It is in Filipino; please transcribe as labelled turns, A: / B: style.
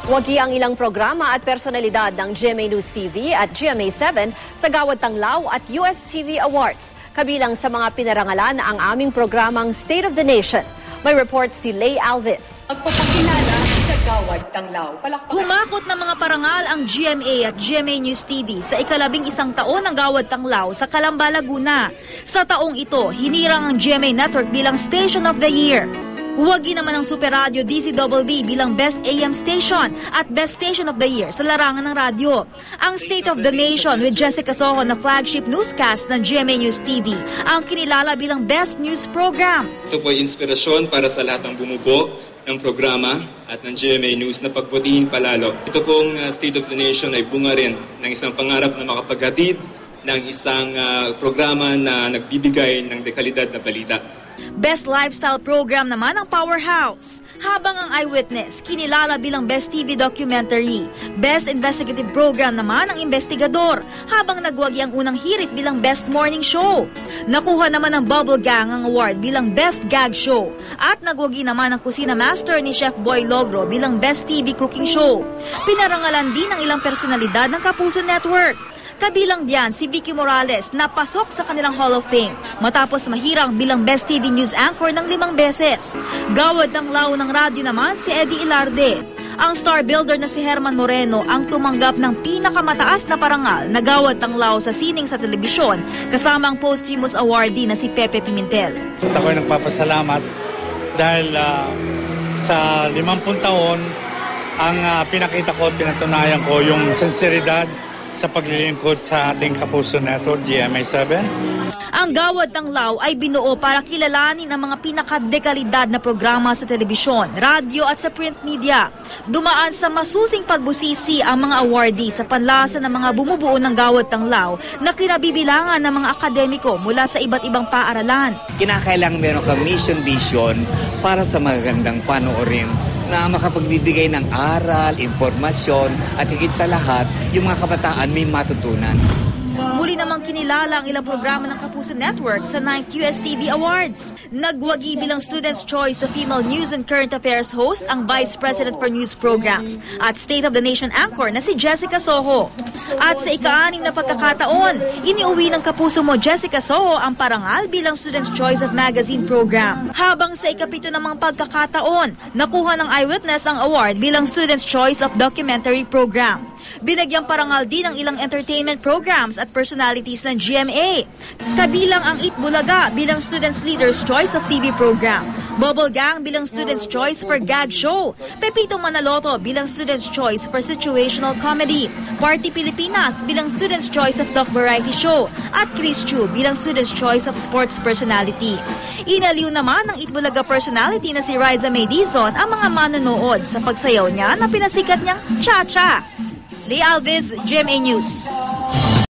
A: Wagi ang ilang programa at personalidad ng GMA News TV at GMA7 sa Gawad Tanglaw at USTV Awards. Kabilang sa mga pinarangalan ang aming programang State of the Nation. May report si Lay Alvis.
B: Magpapakilala sa Gawad Tanglaw.
C: Humakot ng mga parangal ang GMA at GMA News TV sa ika-11 taon ng Gawad Tanglaw sa Calamba, Laguna. Sa taong ito, hinirang ang GMA Network bilang Station of the Year. Huwagi naman ang Super Radio DCBB bilang Best AM Station at Best Station of the Year sa larangan ng radyo. Ang State of the Nation with Jessica Soho na flagship newscast ng GMA News TV ang kinilala bilang Best News Program.
D: Ito po ay inspirasyon para sa lahat ng bumubuo ng programa at ng GMA News na pagbutihin palalo. Ito pong State of the Nation ay bunga rin ng isang pangarap na makapaghatid ng isang programa na nagbibigay ng dekalidad na balita.
C: Best Lifestyle Program naman ang Powerhouse. Habang ang Eyewitness kinilala bilang Best TV Documentary. Best Investigative Program naman ang Investigador, habang nagwagi ang unang hirit bilang Best Morning Show. Nakuha naman ng Bubble Gang ang award bilang Best Gag Show. At nagwagi naman ang Kusina Master ni Chef Boy Logro bilang Best TV Cooking Show. Pinarangalan din ang ilang personalidad ng Kapuso Network. Kabilang diyan si Vicky Morales na pasok sa kanilang Hall of Fame matapos mahirang bilang Best TV News Anchor ng 5 beses. Gawad Tanglaw ng radyo naman si Eddie Ilarde. Ang star builder na si Herman Moreno ang tumanggap ng pinakamataas na parangal na Gawad Tanglaw sa sining sa telebisyon kasama ang posthumous awardee na si Pepe Pimentel.
E: Ako'y nagpapasalamat dahil sa 50 taon ang pinakita ko, pinatunayan ko yung sinseridad sa paglilingkod sa ating Kapuso Network, GMA7.
C: Ang Gawad Tanglaw ay binuo para kilalanin ang mga pinakadekalidad na programa sa telebisyon, radyo at sa print media. Dumaan sa masusing pagbusisi ang mga awardee sa panlasa ng mga bumubuo ng Gawad Tanglaw na kinabibilangan ng mga akademiko mula sa iba't ibang paaralan.
F: Kinakailangan meron kang mission vision para sa magagandang panoorin na makapagbibigay ng aral, impormasyon at higit sa lahat, yung mga kabataan may matutunan.
C: Muli namang kinilala ang ilang programa ng Kapuso Network sa 9th USTV Awards. Nagwagi bilang Student's Choice of Female News and Current Affairs host ang Vice President for News Programs at State of the Nation anchor na si Jessica Soho. At sa ika-6 na pagkakataon, iniuwi ng Kapuso Mo Jessica Soho ang parangal bilang Student's Choice of Magazine Program. Habang sa ika-7 namang pagkakataon, nakuha ng Eyewitness ang award bilang Student's Choice of Documentary Program. Binagyang parangal din ang ilang entertainment programs at personalities ng GMA. Kabilang ang Eat Bulaga bilang Students Leaders Choice of TV Program, Bubble Gang bilang Students Choice for Gag Show, Pepito Manaloto bilang Students Choice for Situational Comedy, Party Pilipinas bilang Students Choice of Talk Variety Show, at Chris Chu bilang Students Choice of Sports Personality. Inaliw naman ng Eat Bulaga personality na si Riza May Dizon ang mga manonood sa pagsayaw niya na pinasikat niyang Cha-Cha. Lay Alvis, GMA News.